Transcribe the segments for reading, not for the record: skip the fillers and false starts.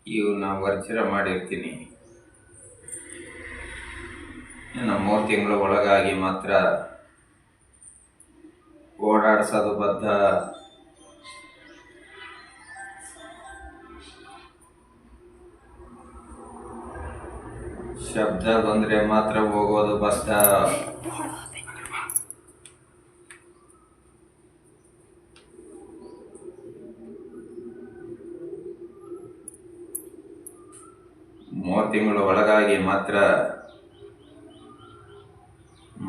ಇವನ್ನ ವರ್ಜರ ಮಾಡಿರ್ತೀನಿ. ಇನ್ನು 3 ತಿಂಗಳ ಒಳಗಾಗಿ ಮಾತ್ರ ಓಡಾಡ್ಸೋದು ಬದ್ಧ. ಶಬ್ದ ಬಂದ್ರೆ ಮಾತ್ರ ಹೋಗೋದು ಬದ್ಧ. ಮೂರು ತಿಂಗಳ ಒಳಗಾಗಿ ಮಾತ್ರ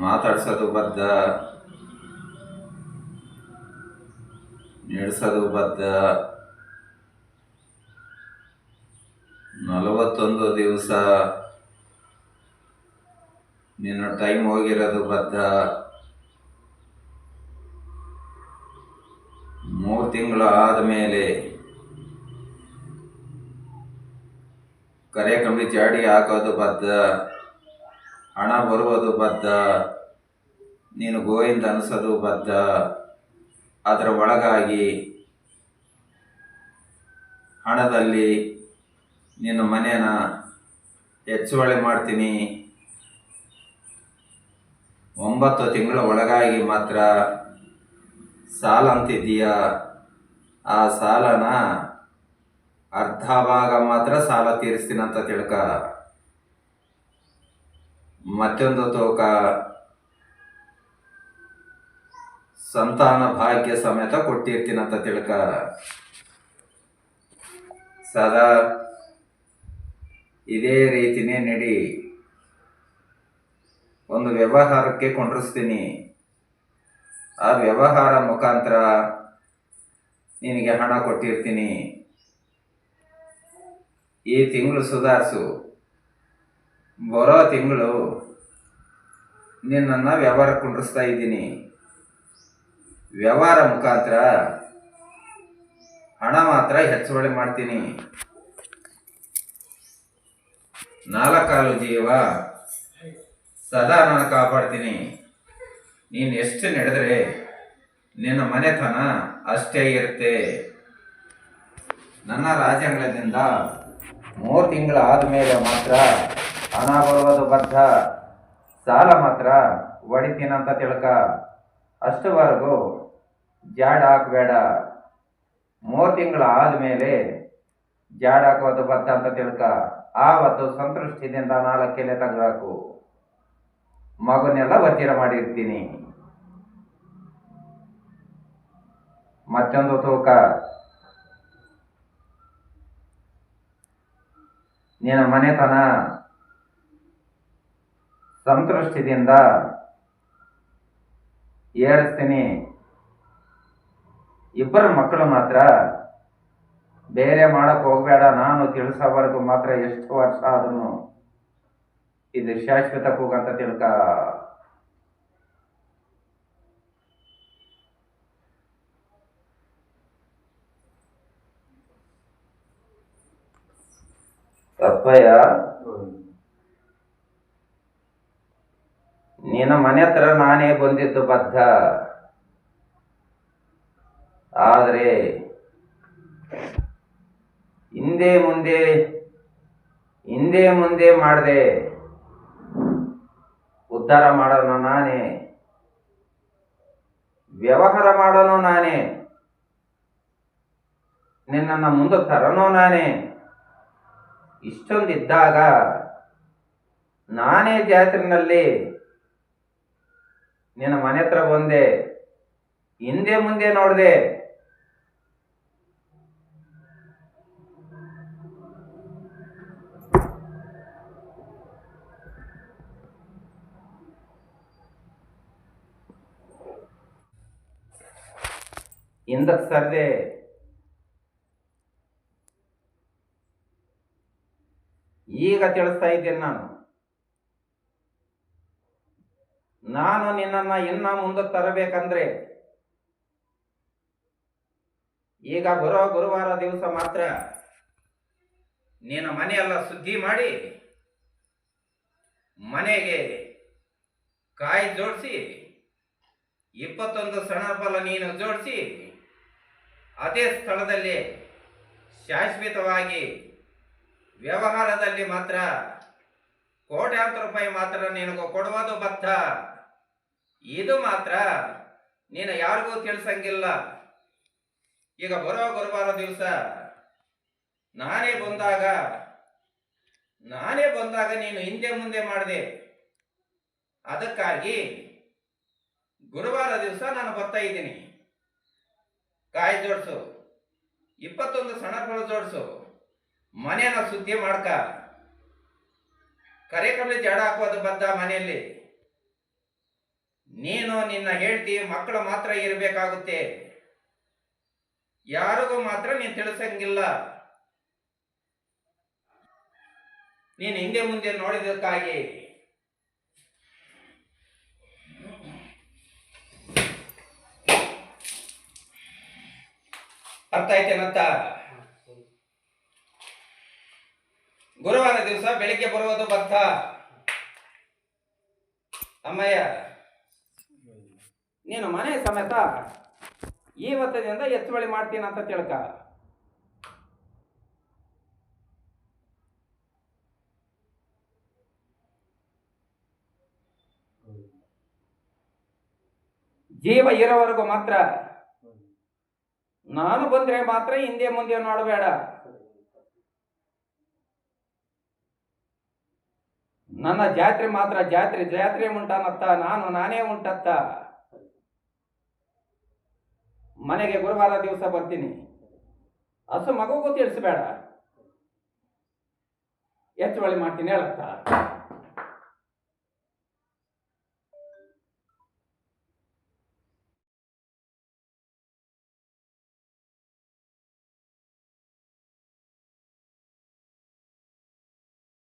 ಮಾತಾಡ್ಸೋದು ಬದ್ಧ, ನಡೆಸೋದು ಬದ್ಧ. 41 ದಿವಸ ನಿನ್ನ ಟೈಮ್ ಹೋಗಿರೋದು ಬದ್ಧ. 3 ತಿಂಗಳು ಆದಮೇಲೆ ಕರೆ ಕಂಬಿ ಜಾಡಿ ಹಾಕೋದು ಬದ್ಧ, ಹಣ ಬರುವುದು ಬದ್ಧ, ನೀನು ಗೋವಿಂದ ಅನಿಸೋದು ಬದ್ಧ. ಅದರ ಒಳಗಾಗಿ ಹಣದಲ್ಲಿ ನಿನ್ನ ಮನೆಯನ್ನ ಹೆಚ್ಚುವಳಿ ಮಾಡ್ತೀನಿ. 9 ತಿಂಗಳ ಒಳಗಾಗಿ ಮಾತ್ರ ಸಾಲ ಅಂತಿದ್ದೀಯ, ಆ ಸಾಲನ ಅರ್ಧ ಭಾಗ ಮಾತ್ರ ಸಾಲ ತೀರಿಸ್ತೀನಿ ಅಂತ ತಿಳ್ಕ. ಮತ್ತೊಂದು ತೂಕ ಸಂತಾನ ಭಾಗ್ಯ ಸಮೇತ ಕೊಟ್ಟಿರ್ತೀನಿ ಅಂತ ತಿಳ್ಕ. ಸದಾ ಇದೇ ರೀತಿನೇ ನಡಿ. ಒಂದು ವ್ಯವಹಾರಕ್ಕೆ ಕೊಂಡಿಸ್ತೀನಿ, ಆ ವ್ಯವಹಾರ ಮುಖಾಂತರ ನಿನಗೆ ಹಣ ಕೊಟ್ಟಿರ್ತೀನಿ. ಈ ತಿಂಗಳು ಸುಧಾರಿಸು, ಬರೋ ತಿಂಗಳು ನಿನ್ನನ್ನು ವ್ಯವಹಾರ ಕೊಂಡಿಸ್ತಾ ಇದ್ದೀನಿ. ವ್ಯವಹಾರ ಮುಖಾಂತರ ಹಣ ಮಾತ್ರ ಹೆಚ್ಚುವಳಿ ಮಾಡ್ತೀನಿ. 4 ಕಾಲು ಜೀವ ಸದಾ ನಾನು ಕಾಪಾಡ್ತೀನಿ. ನೀನು ಎಷ್ಟು ನಡೆದರೆ ನಿನ್ನ ಮನೆತನ ಅಷ್ಟೇ ಇರುತ್ತೆ. ನನ್ನ ರಾಜ್ಯಾಂಗದಿಂದ 3 ತಿಂಗಳು ಆದಮೇಲೆ ಮಾತ್ರ ಹಣ ಬರುವುದು ಬದ್ಧ, ಸಾಲ ಮಾತ್ರ ಹೊಡಿತೀನಂತ ತಿಳ್ಕ. ಅಷ್ಟುವರೆಗೂ ಜಾಡ್ ಹಾಕಬೇಡ. 3 ತಿಂಗಳು ಆದಮೇಲೆ ಜಾಡ್ ಹಾಕೋದು ಬದ್ಧ ಅಂತ ತಿಳ್ಕ. ಆವತ್ತು ಸಂತೃಷ್ಟಿದಿಂದ 4 ಎಲೆ ತೆಗೆದಾಕು. ಮಗುನೆಲ್ಲ ವಜ್ರ ಮಾಡಿರ್ತೀನಿ. ಮತ್ತೊಂದು ತೂಕ ನಿನ್ನ ಮನೆತನ ಸಂತೃಷ್ಟಿದಿಂದ ಏರಿಸ್ತೀನಿ. 2 ಮಕ್ಕಳು ಮಾತ್ರ ಬೇರೆ ಮಾಡಕ್ ಹೋಗ್ಬೇಡ. ನಾನು ತಿಳಿಸೋವರೆಗೂ ಮಾತ್ರ ಎಷ್ಟು ವರ್ಷ ಆದ್ರೂ ಇದು ಶಾಶ್ವತ ಕೂಗಂತ ತಿಳ್ಕ. ತಪ್ಪಯ್ಯ, ನಿನ್ನ ಮನೆ ಹತ್ರ ನಾನೇ ಬಂದಿದ್ದು ಬದ್ಧ. ಆದರೆ ಹಿಂದೆ ಮುಂದೆ ಮಾಡದೆ ಉದ್ಧಾರ ಮಾಡೋನು ನಾನೇ, ವ್ಯವಹಾರ ಮಾಡೋನು ನಾನೇ, ನಿನ್ನನ್ನು ಮುಂದಕ್ಕೆ ತರೋನು ನಾನೇ. ಇಷ್ಟೊಂದಿದ್ದಾಗ ನಾನೇ ಜಾತ್ರೆನಲ್ಲಿ ನಿನ್ನ ಮನೆ ಹತ್ರ ಬಂದೆ, ಹಿಂದೆ ಮುಂದೆ ನೋಡಿದೆ. ಹಿಂದಕ್ಕೆ ಸರ್ದೆ. ಈಗ ತಿಳಿಸ್ತಾ ಇದ್ದೇನೆ ನಾನು ನಿನ್ನನ್ನು ಇನ್ನ ಮುಂದಕ್ಕೆ ತರಬೇಕಂದ್ರೆ ಈಗ ಬರೋ ಗುರುವಾರ ದಿವಸ ಮಾತ್ರ ನಿನ್ನ ಮನೆಯೆಲ್ಲ ಶುದ್ಧಿ ಮಾಡಿ ಮನೆಗೆ ಕಾಯಿ ಜೋಡಿಸಿ 21 ಸಣ್ಣ ಫಲ ನೀನು ಜೋಡಿಸಿ ಅದೇ ಸ್ಥಳದಲ್ಲಿ ಶಾಶ್ವತವಾಗಿ ವ್ಯವಹಾರದಲ್ಲಿ ಮಾತ್ರ ಕೋಟ್ಯಾಂತರ ರೂಪಾಯಿ ಮಾತ್ರ ನಿನಗೂ ಕೊಡುವುದು ಬದ್ಧ. ಇದು ಮಾತ್ರ ನೀನು ಯಾರಿಗೂ ತಿಳಿಸಂಗಿಲ್ಲ. ಈಗ ಬರೋ ಗುರುವಾರ ದಿವಸ ನಾನೇ ಬಂದಾಗ ನೀನು ಹಿಂದೆ ಮುಂದೆ ಮಾಡಿದೆ. ಅದಕ್ಕಾಗಿ ಗುರುವಾರ ದಿವಸ ನಾನು ಬರ್ತಾ ಇದ್ದೀನಿ. ಕಾಯಿ ಜೋಡಿಸು, 21 ಸಣ್ಣಗಳು ಜೋಡಿಸು, ಮನೆಯನ್ನ ಶುದ್ಧಿ ಮಾಡ್ಕ. ಕರೆಕಂಬಳಿ ಜಾಡ ಹಾಕೋದು ಬದ್ದ ಮನೆಯಲ್ಲಿ. ನೀನು ನಿನ್ನ ಹೆಂಡತಿ ಮಕ್ಕಳು ಮಾತ್ರ ಇರಬೇಕಾಗುತ್ತೆ. ಯಾರಿಗೂ ಮಾತ್ರ ನೀನು ತಿಳಿಸಂಗಿಲ್ಲ. ನೀನು ಹಿಂದೆ ಮುಂದೆ ನೋಡಿದಕ್ಕಾಗಿ ಅರ್ಥ ಆಯ್ತೇನಂತ? ಗುರುವಾರ ದಿವಸ ಬೆಳಿಗ್ಗೆ ಬರುವುದು ಬದ್ಧ. ಅಮ್ಮಯ್ಯ, ನೀನು ಮನೆ ಸಮೇತ ಇವತ್ತಿನಿಂದ ಎಚ್ಚುವಳಿ ಮಾಡ್ತೀನಿ ಅಂತ ತಿಳ್ಕ. ಜೀವ ಇರೋವರೆಗೂ ಮಾತ್ರ ನಾನು ಬಂದ್ರೆ ಮಾತ್ರ ಹಿಂದೆ ಮುಂದೆ ನೋಡಬೇಡ. ನನ್ನ ಜಾತ್ರೆ ಮಾತ್ರ ಜಾತ್ರೆ ಉಂಟಾನತ್ತ, ನಾನೇ ಉಂಟತ್ತ. ಮನೆಗೆ ಗುರುವಾರ ದಿವಸ ಬರ್ತೀನಿ. ಹಸು ಮಗುಗೂ ತಿಳಿಸ್ಬೇಡ, ಎಚ್ಚುವಳಿ ಮಾಡ್ತೀನಿ ಹೇಳತ್ತ.